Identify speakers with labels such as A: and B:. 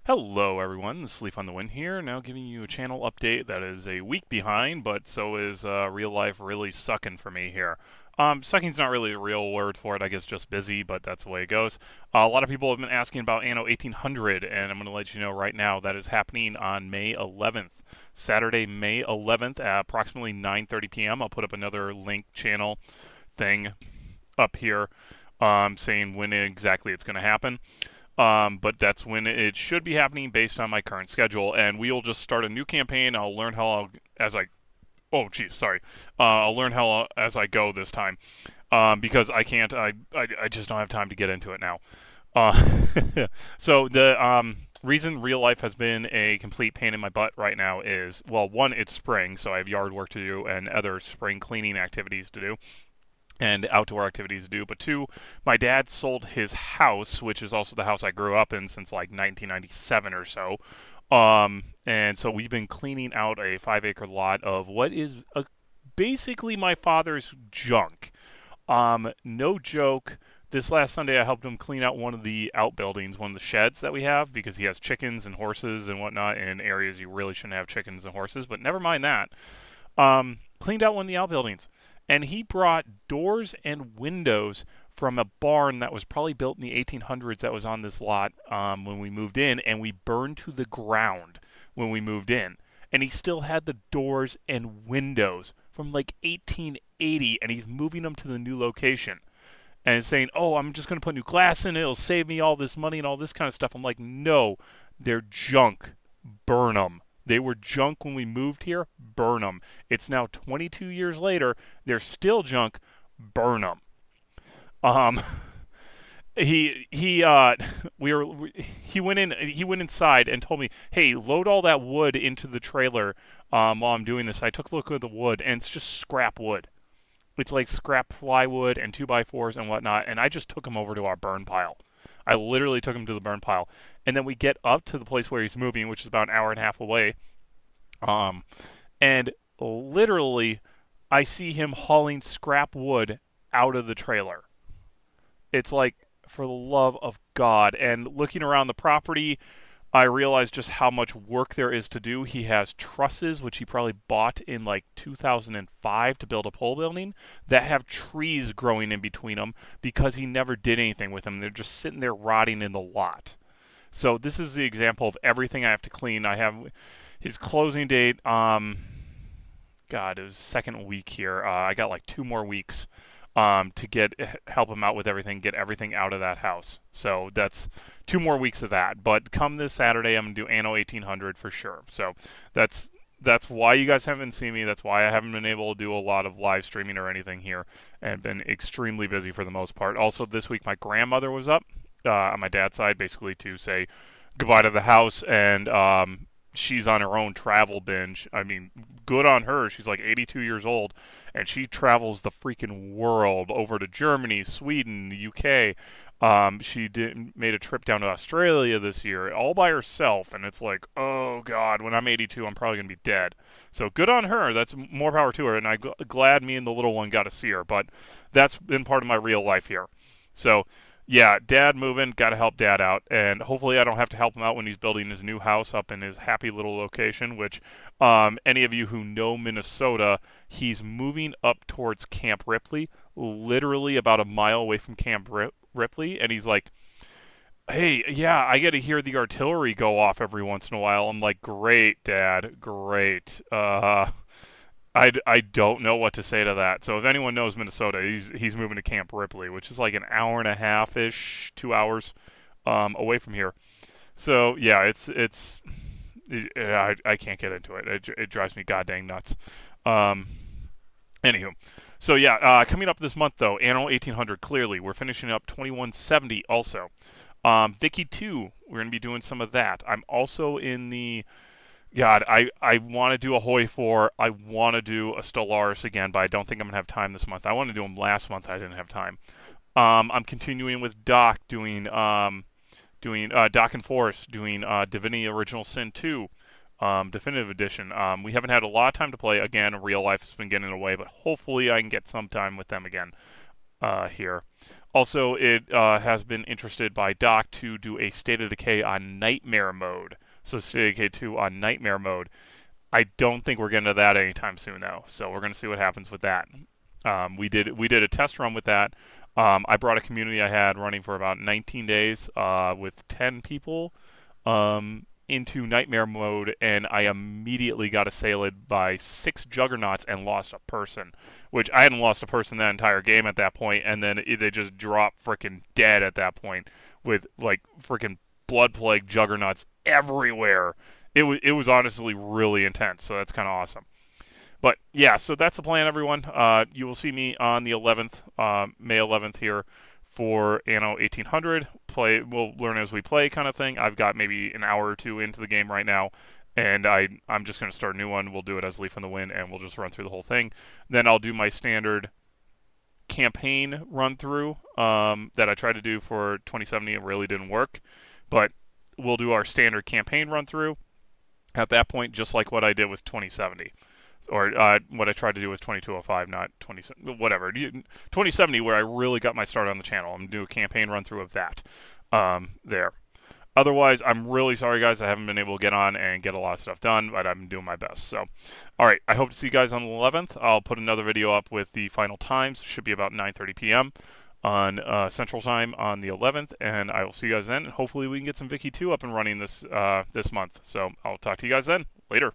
A: Hello everyone, this is Sleep on the Wind here, now giving you a channel update that is a week behind, but so is real life really sucking for me here. Sucking's not really a real word for it, I guess just busy, but that's the way it goes. A lot of people have been asking about Anno 1800, and I'm going to let you know right now that is happening on May 11th. Saturday, May 11th at approximately 9:30 p.m. I'll put up another link channel thing up here saying when exactly it's going to happen. But that's when it should be happening based on my current schedule. And we'll just start a new campaign. I'll learn how as I. Oh, geez, sorry. I'll learn how as I go this time, because I can't. I just don't have time to get into it now. So the reason real life has been a complete pain in my butt right now is, well, one, it's spring, so I have yard work to do and other spring cleaning activities to do and outdoor activities to do. But two, my dad sold his house, which is also the house I grew up in since like 1997 or so. And so we've been cleaning out a 5 acre lot of what is basically my father's junk. No joke. This last Sunday, I helped him clean out one of the outbuildings, one of the sheds that we have, because he has chickens and horses and whatnot in areas you really shouldn't have chickens and horses. But never mind that. Cleaned out one of the outbuildings, and he brought doors and windows from a barn that was probably built in the 1800s that was on this lot when we moved in, and we burned to the ground when we moved in. And he still had the doors and windows from like 1880, and he's moving them to the new location. And is saying, "Oh, I'm just going to put new glass in it. It'll save me all this money and all this kind of stuff." I'm like, "No, they're junk. Burn them. They were junk when we moved here. Burn them. It's now 22 years later. They're still junk. Burn them." Um, he we were he went inside and told me, "Hey, load all that wood into the trailer while I'm doing this." I took a look at the wood, and it's just scrap wood. It's like scrap plywood and 2x4s and whatnot, and I just took him over to our burn pile. I literally took him to the burn pile, and then we get up to the place where he's moving, which is about an hour and a half away. Um, and literally, I see him hauling scrap wood out of the trailer. It's like, for the love of God. And looking around the property, I realized just how much work there is to do. He has trusses, which he probably bought in like 2005 to build a pole building, that have trees growing in between them because he never did anything with them. They're just sitting there rotting in the lot. So this is the example of everything I have to clean. I have his closing date. God, it was second week here. I got like 2 more weeks to get help him out with everything, get everything out of that house. So that's 2 more weeks of that. But come this Saturday, I'm gonna do Anno 1800 for sure. So that's why you guys haven't seen me. That's why I haven't been able to do a lot of live streaming or anything here, and been extremely busy for the most part. Also, this week my grandmother was up on my dad's side, basically to say goodbye to the house, and she's on her own travel binge. I mean, good on her. She's like 82 years old, and she travels the freaking world over to Germany, Sweden, the UK. She made a trip down to Australia this year, all by herself, and it's like, oh God, when I'm 82, I'm probably gonna be dead. So good on her. That's more power to her, and I'm glad me and the little one got to see her. But that's been part of my real life here. So yeah, dad moving, got to help dad out, and hopefully I don't have to help him out when he's building his new house up in his happy little location. Which, any of you who know Minnesota, he's moving up towards Camp Ripley, literally about a mile away from Camp Ripley, and he's like, "Hey, yeah, I get to hear the artillery go off every once in a while." I'm like, "Great, Dad, great." I don't know what to say to that. So if anyone knows Minnesota, he's moving to Camp Ripley, which is like an hour and a half ish, 2 hours away from here. So yeah, I can't get into it. It drives me goddamn nuts. Um, Anywho, so yeah, coming up this month though, Anno 1800. Clearly, we're finishing up 2170 also. Vicky 2, we're gonna be doing some of that. I'm also in the God, I want to do a Hoi 4. I want to do a Stellaris again, but I don't think I'm going to have time this month. I wanted to do them last month. I didn't have time. I'm continuing with Doc, doing Doc and Force, doing Divinity Original Sin 2, Definitive Edition. We haven't had a lot of time to play. Again, real life has been getting in the way, but hopefully I can get some time with them again. here. Also, it has been interested by Doc to do a State of Decay on Nightmare mode. So State of Decay 2 on Nightmare mode. I don't think we're getting to that anytime soon, though. So we're going to see what happens with that. We did a test run with that. I brought a community I had running for about 19 days with 10 people into Nightmare mode, and I immediately got assailed by 6 Juggernauts and lost a person, which I hadn't lost a person that entire game at that point, and then they just dropped freaking dead at that point with like freaking Blood Plague Juggernauts everywhere. It was honestly really intense, so that's kind of awesome. But yeah, so that's the plan, everyone. You will see me on the 11th, May 11th here for Anno 1800. We'll learn as we play kind of thing. I've got maybe an hour or two into the game right now, and I'm just going to start a new one. We'll do it as Leaf in the Wind, and we'll just run through the whole thing. Then I'll do my standard campaign run through that I tried to do for 2070. It really didn't work, but we'll do our standard campaign run through at that point, just like what I did with 2070. Or what I tried to do was 2205, not whatever. 2070, where I really got my start on the channel. I'm going to do a campaign run through of that there. Otherwise, I'm really sorry, guys. I haven't been able to get on and get a lot of stuff done, but I'm doing my best. So, all right. I hope to see you guys on the 11th. I'll put another video up with the final times. Should be about 9:30 p.m. on Central Time on the 11th, and I will see you guys then. Hopefully, we can get some Vicky 2 up and running this month. So, I'll talk to you guys then. Later.